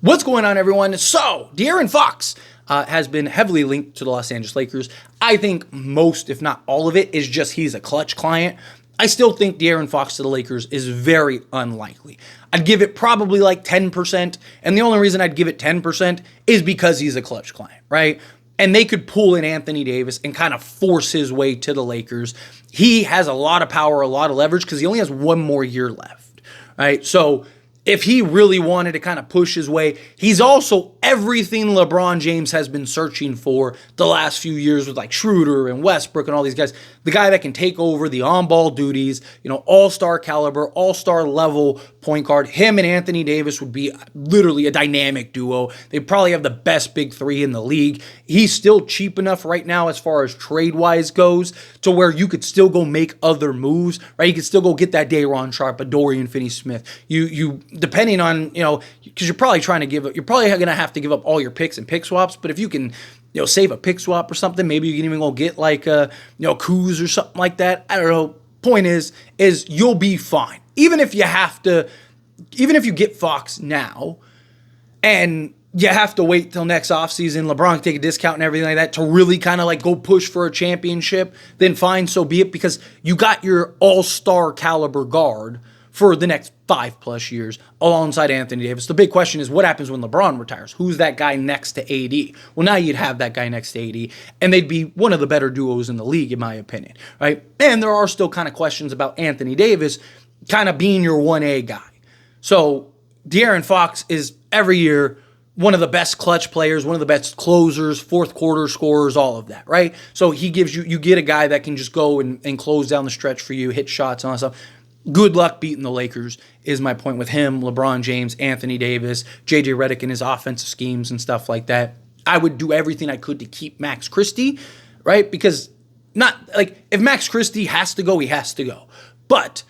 What's going on, everyone? So, De'Aaron Fox has been heavily linked to the Los Angeles Lakers. I think most, if not all of it, is just he's a clutch client. I still think De'Aaron Fox to the Lakers is very unlikely. I'd give it probably like 10%, and the only reason I'd give it 10% is because he's a clutch client, right? And they could pull in Anthony Davis and kind of force his way to the Lakers. He has a lot of power, a lot of leverage, because he only has one more year left, right? So if he really wanted to kind of push his way, he's also everything LeBron James has been searching for the last few years with like Schroeder and Westbrook and all these guys. The guy that can take over the on-ball duties, all-star caliber, all-star level point guard. Him and Anthony Davis would be literally a dynamic duo. They probably have the best big three in the league. He's still cheap enough right now as far as trade-wise goes to where you could still go make other moves, right? You could still go get that Day'Ron Sharpe, a Dorian Finney-Smith. You depending on, because you're probably going to have to give up all your picks and pick swaps, but if you can, save a pick swap or something, maybe you can even go get like, Kuz or something like that. I don't know. Point is you'll be fine. Even if you get Fox now and you have to wait till next offseason, LeBron can take a discount and everything like that to really kind of like go push for a championship, then fine, so be it, because you got your all-star caliber guard for the next 5+ years alongside Anthony Davis. The big question is what happens when LeBron retires? Who's that guy next to AD? Well, now you'd have that guy next to AD, and they'd be one of the better duos in the league, in my opinion, right? And there are still kind of questions about Anthony Davis kind of being your 1A guy. So De'Aaron Fox is every year one of the best clutch players, one of the best closers, fourth quarter scorers, all of that, right? So he gives you get a guy that can just go and close down the stretch for you, hit shots and all that stuff. Good luck beating the Lakers is my point with him, LeBron James, Anthony Davis, JJ Redick and his offensive schemes and stuff like that. I would do everything I could to keep Max Christie, right? Because if Max Christie has to go, he has to go. But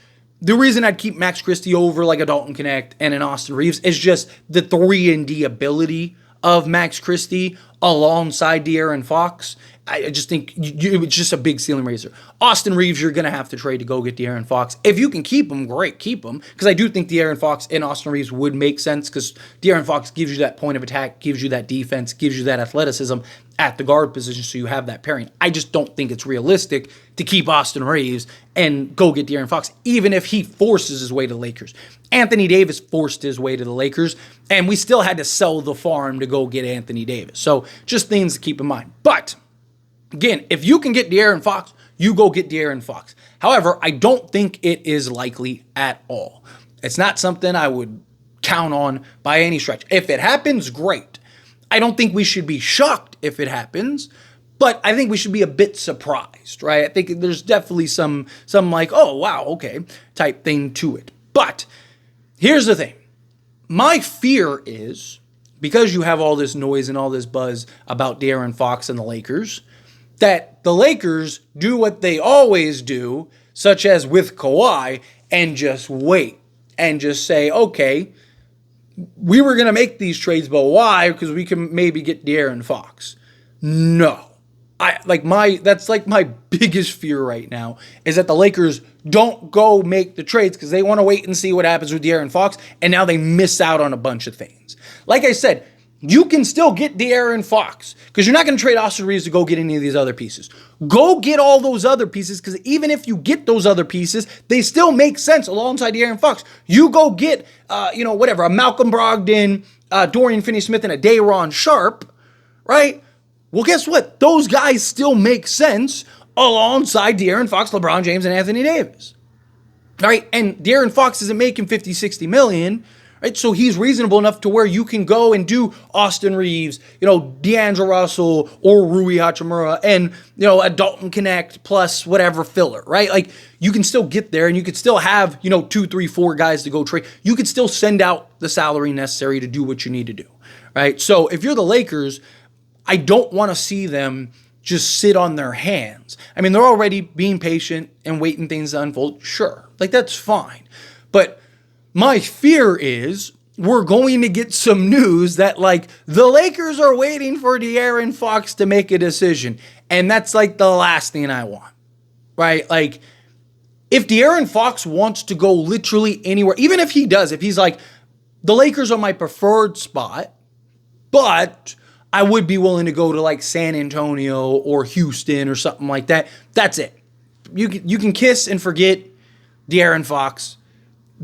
the reason I'd keep Max Christie over like a Dalton Connect and an Austin Reeves is just the 3-and-D ability of Max Christie alongside De'Aaron Fox. I just think it's just a big ceiling raiser. Austin Reeves, you're going to have to trade to go get De'Aaron Fox. If you can keep him, great, keep him. Because I do think De'Aaron Fox and Austin Reeves would make sense because De'Aaron Fox gives you that point of attack, gives you that defense, gives you that athleticism at the guard position, so you have that pairing. I just don't think it's realistic to keep Austin Reeves and go get De'Aaron Fox, even if he forces his way to the Lakers. Anthony Davis forced his way to the Lakers, and we still had to sell the farm to go get Anthony Davis. So just things to keep in mind. But again, if you can get De'Aaron Fox, you go get De'Aaron Fox. However, I don't think it is likely at all. It's not something I would count on by any stretch. If it happens, great. I don't think we should be shocked if it happens, but I think we should be a bit surprised, right? I think there's definitely some like, oh, wow, okay, type thing to it. But here's the thing. My fear is, because you have all this noise and all this buzz about De'Aaron Fox and the Lakers, that the Lakers do what they always do, such as with Kawhi, and just wait and just say, okay, we were going to make these trades, but why? Because we can maybe get De'Aaron Fox. No. That's my biggest fear right now is that the Lakers don't go make the trades because they want to wait and see what happens with De'Aaron Fox, and now they miss out on a bunch of things. Like I said, you can still get De'Aaron Fox because you're not going to trade Austin Reeves to go get any of these other pieces. Go get all those other pieces because even if you get those other pieces, they still make sense alongside De'Aaron Fox. You go get, a Malcolm Brogdon, Dorian Finney-Smith, and a Day'Ron Sharpe, right? Well, guess what? Those guys still make sense alongside De'Aaron Fox, LeBron James, and Anthony Davis, right? And De'Aaron Fox isn't making 50, 60 million, right? So he's reasonable enough to where you can go and do Austin Reeves, D'Angelo Russell or Rui Hachimura and, a Dalton Connect plus whatever filler, right? Like you can still get there and you could still have, 2, 3, 4 guys to go trade. You could still send out the salary necessary to do what you need to do, right? So if you're the Lakers, I don't want to see them just sit on their hands. I mean, they're already being patient and waiting things to unfold. Sure, that's fine. But my fear is we're going to get some news that, the Lakers are waiting for De'Aaron Fox to make a decision. And that's, the last thing I want, right? If De'Aaron Fox wants to go literally anywhere, even if he does, if he's the Lakers are my preferred spot, but I would be willing to go to like San Antonio or Houston or something like that. That's it. You can kiss and forget De'Aaron Fox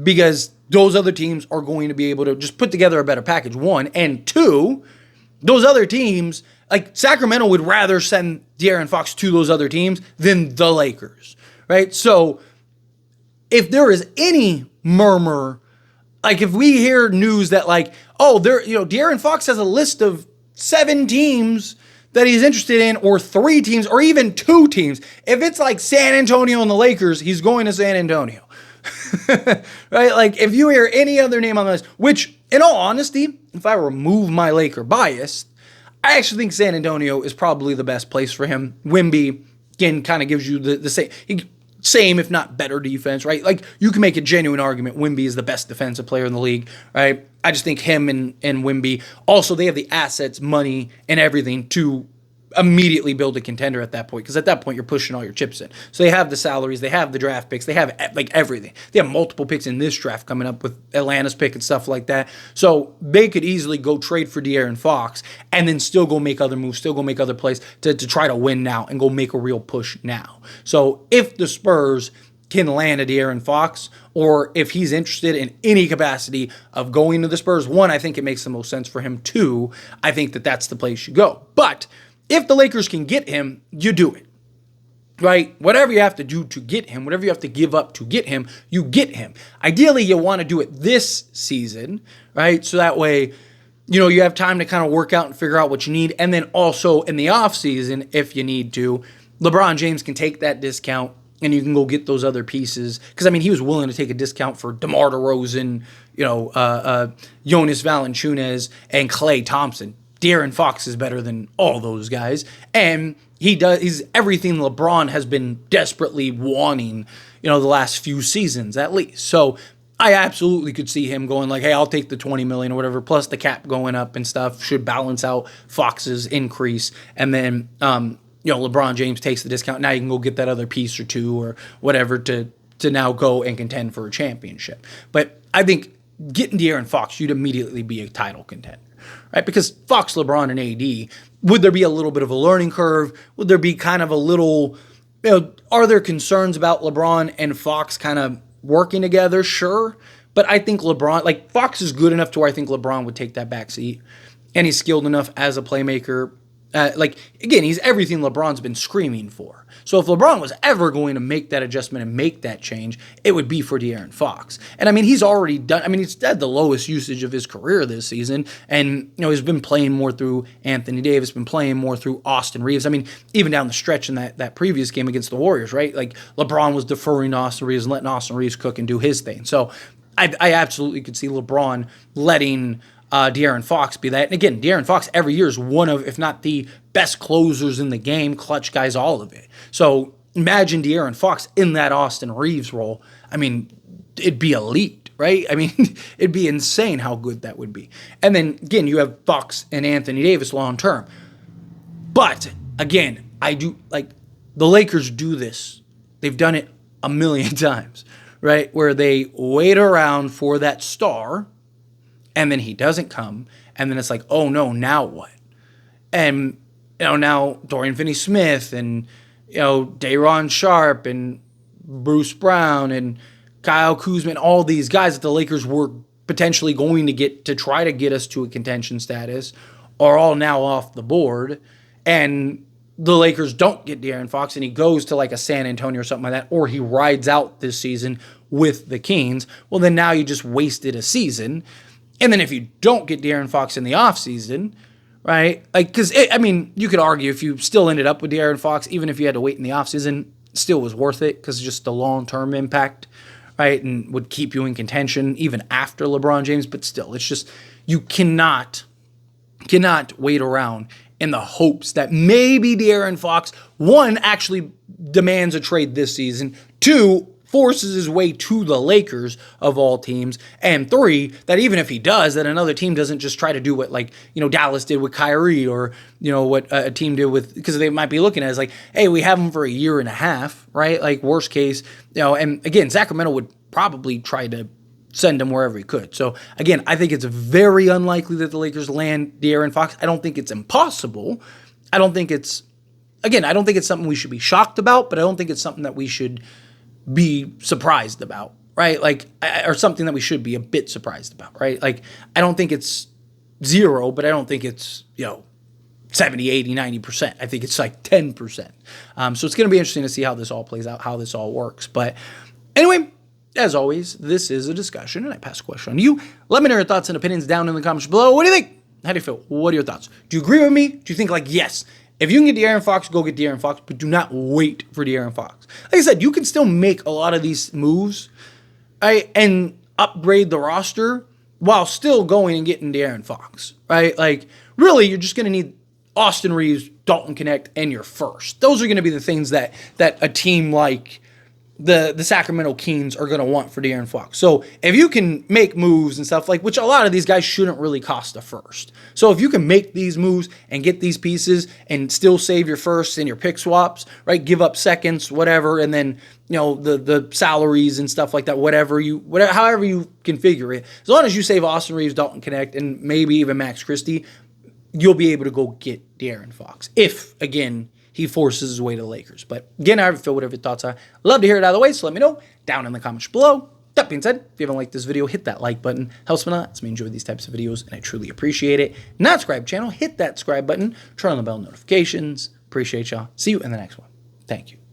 because those other teams are going to be able to just put together a better package, one. And two, those other teams, like Sacramento would rather send De'Aaron Fox to those other teams than the Lakers, right? So if there is any murmur, like if we hear news that like, oh, De'Aaron Fox has a list of 7 teams that he's interested in, or 3 teams, or even 2 teams. If it's like San Antonio and the Lakers, he's going to San Antonio. Right? Like if you hear any other name on the list, which in all honesty, if I remove my Laker bias, I actually think San Antonio is probably the best place for him. Wemby, again, kind of gives you the same, if not better defense, right? Like you can make a genuine argument Wemby is the best defensive player in the league, right? I just think him and Wemby, also they have the assets, money, and everything to immediately build a contender at that point, because at that point you're pushing all your chips in. So they have the salaries, they have the draft picks, they have like everything. They have multiple picks in this draft coming up with Atlanta's pick and stuff like that. So they could easily go trade for De'Aaron Fox and then still go make other moves, still go make other plays to try to win now and go make a real push now. So if the Spurs can land a De'Aaron Fox, or if he's interested in any capacity of going to the Spurs, 1, I think it makes the most sense for him. 2, I think that that's the place you go. But if the Lakers can get him, you do it, right? Whatever you have to do to get him, whatever you have to give up to get him, you get him. Ideally, you want to do it this season, right? So that way, you have time to kind of work out and figure out what you need. And then also in the offseason, if you need to, LeBron James can take that discount and you can go get those other pieces. Because, he was willing to take a discount for DeMar DeRozan, Jonas Valanciunas, and Klay Thompson. De'Aaron Fox is better than all those guys. And he's everything LeBron has been desperately wanting, the last few seasons at least. So I absolutely could see him going like, hey, I'll take the $20 million or whatever, plus the cap going up and stuff should balance out Fox's increase. And then, LeBron James takes the discount. Now you can go get that other piece or 2 or whatever to now go and contend for a championship. But I think getting De'Aaron Fox, you'd immediately be a title contender. Right? Because Fox, LeBron, and AD, would there be a little bit of a learning curve? Would there be kind of a little, are there concerns about LeBron and Fox kind of working together? Sure. But I think LeBron, Fox is good enough to where I think LeBron would take that back seat. And he's skilled enough as a playmaker. Again, he's everything LeBron's been screaming for. So if LeBron was ever going to make that adjustment and make that change, it would be for De'Aaron Fox. And he's already done, he's had the lowest usage of his career this season. And, he's been playing more through Anthony Davis, been playing more through Austin Reeves. Even down the stretch in that previous game against the Warriors, right? LeBron was deferring to Austin Reeves and letting Austin Reeves cook and do his thing. So I absolutely could see LeBron letting De'Aaron Fox be that. And again, De'Aaron Fox every year is one of, if not the best closers in the game, clutch guys, all of it. So imagine De'Aaron Fox in that Austin Reeves role. It'd be elite, right? It'd be insane how good that would be. And then again, you have Fox and Anthony Davis long term. But again, the Lakers do this. They've done it a million times, right? Where they wait around for that star, and then he doesn't come, and then it's like, oh no, now what? And, now Dorian Finney-Smith and, Day'Ron Sharpe and Bruce Brown and Kyle Kuzma and all these guys that the Lakers were potentially going to get to try to get us to a contention status are all now off the board. And the Lakers don't get De'Aaron Fox and he goes to like a San Antonio or something like that, or he rides out this season with the Kings. Well, then now you just wasted a season. And then if you don't get De'Aaron Fox in the offseason, right? Because, you could argue if you still ended up with De'Aaron Fox, even if you had to wait in the offseason, still was worth it because just the long-term impact, right? And would keep you in contention even after LeBron James. But still, it's just, you cannot wait around in the hopes that maybe De'Aaron Fox, 1, actually demands a trade this season, 2, forces his way to the Lakers of all teams, and 3, that even if he does, that another team doesn't just try to do what Dallas did with Kyrie, or what a team did with, because they might be looking at it as hey, we have him for a year and a half, right? Worst case, and again, Sacramento would probably try to send him wherever he could. So again, I think it's very unlikely that the Lakers land De'Aaron Fox. I don't think it's impossible. I don't think it's something we should be shocked about, but I don't think it's something that we should be surprised about, right? Like, or something that we should be a bit surprised about, right? Like, I don't think it's 0, but I don't think it's, 70, 80, 90%. I think it's like 10%. So it's going to be interesting to see how this all plays out, how this all works. But anyway, as always, this is a discussion, and I pass a question on to you. Let me know your thoughts and opinions down in the comments below. What do you think? How do you feel? What are your thoughts? Do you agree with me? Do you think, like, yes, if you can get De'Aaron Fox, go get De'Aaron Fox, but do not wait for De'Aaron Fox. Like I said, you can still make a lot of these moves, right, and upgrade the roster while still going and getting De'Aaron Fox, right? Like, really, you're just going to need Austin Reeves, Dalton Connect, and your first. Those are going to be the things that a team like the Sacramento Kings are going to want for De'Aaron Fox. So if you can make moves and stuff, like, which a lot of these guys shouldn't really cost a first. So if you can make these moves and get these pieces and still save your firsts and your pick swaps, right? Give up seconds, whatever, and then, the salaries and stuff like that, however you configure it. As long as you save Austin Reeves, Dalton Connect, and maybe even Max Christie, you'll be able to go get De'Aaron Fox. If, again, he forces his way to the Lakers. But again, I feel whatever your thoughts are. Love to hear it either way, so let me know down in the comments below. That being said, if you haven't liked this video, hit that like button. Helps me a lot. Lets me enjoy these types of videos, and I truly appreciate it. Not subscribe channel, hit that subscribe button. Turn on the bell notifications. Appreciate y'all. See you in the next one. Thank you.